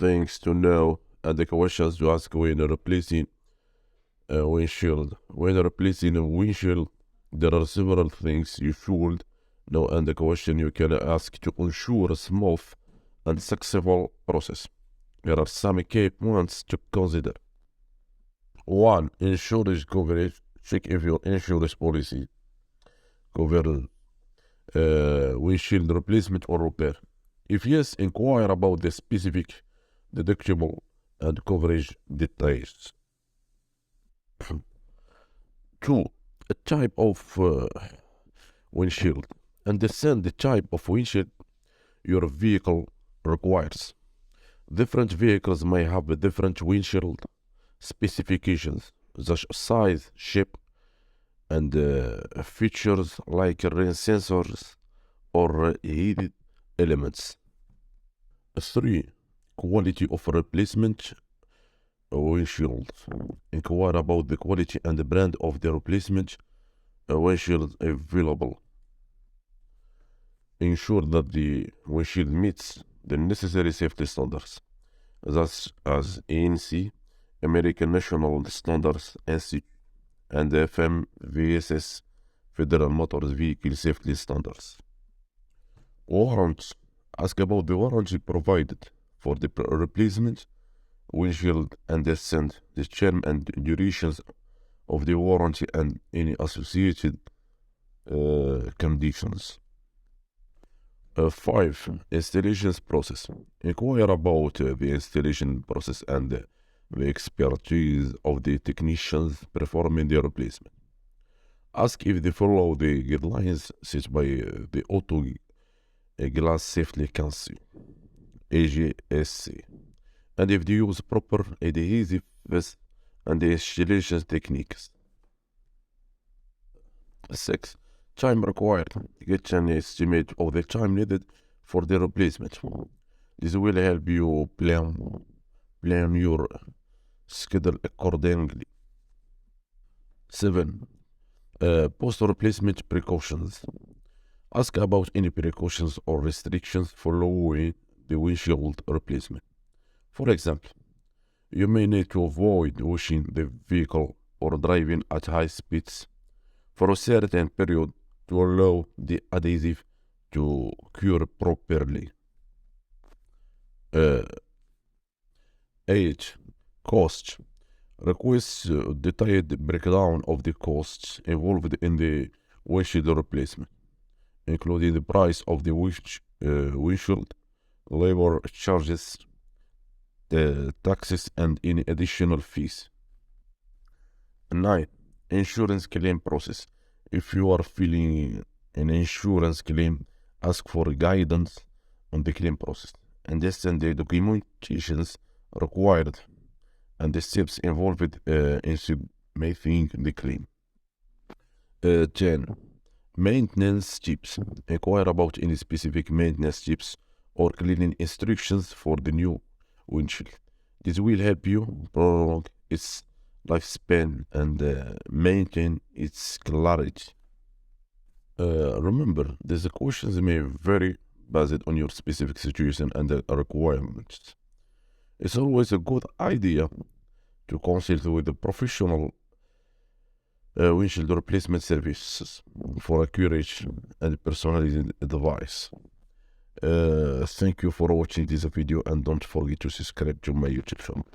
things to know and the questions to ask when replacing a windshield. When replacing a windshield, there are several things you should know and the question you can ask to ensure a smooth and successful process. There are some key points to consider. 1. Insurance coverage. Check if your insurance policy covers windshield replacement or repair. If yes, inquire about the specific deductible and coverage details. 2. A type of windshield. Understand the type of windshield your vehicle requires. Different vehicles may have different windshield specifications, such as size, shape, and features like rain sensors or heated elements. 3. Quality of replacement windshield. Inquire about the quality and the brand of the replacement windshield available. Ensure that the windshield meets the necessary safety standards, such as ANSI, American National Standards, ANSI, and FMVSS, Federal Motor Vehicle Safety Standards. Warranty. Ask about the warranty provided for the replacement windshield. Understand the term and durations of the warranty and any associated conditions. 5. Installation process. Inquire about the installation process and the expertise of the technicians performing the replacement. Ask if they follow the guidelines set by the Auto Glass Safety Council, AGSC, and if they use proper adhesive and installation techniques. 6. Time required. Get an estimate of the time needed for the replacement. This will help you plan your schedule accordingly. 7. Post-replacement precautions. Ask about any precautions or restrictions following the windshield replacement. For example, you may need to avoid washing the vehicle or driving at high speeds for a certain period to allow the adhesive to cure properly. 8. Cost. Request a detailed breakdown of the costs involved in the windshield replacement, including the price of the windshield, labor charges, the taxes, and any additional fees. 9. Insurance claim process. If you are filing an insurance claim, ask for guidance on the claim process. Understand the documentations required and the steps involved in submitting the claim. 10. Maintenance tips. Inquire about any specific maintenance tips or cleaning instructions for the new windshield. This will help you prolong its lifespan and maintain its clarity. Remember, these questions may vary based on your specific situation and requirements. It's always a good idea to consult with a professional windshield replacement services for accurate and personalized advice. Thank you for watching this video and don't forget to subscribe to my YouTube channel.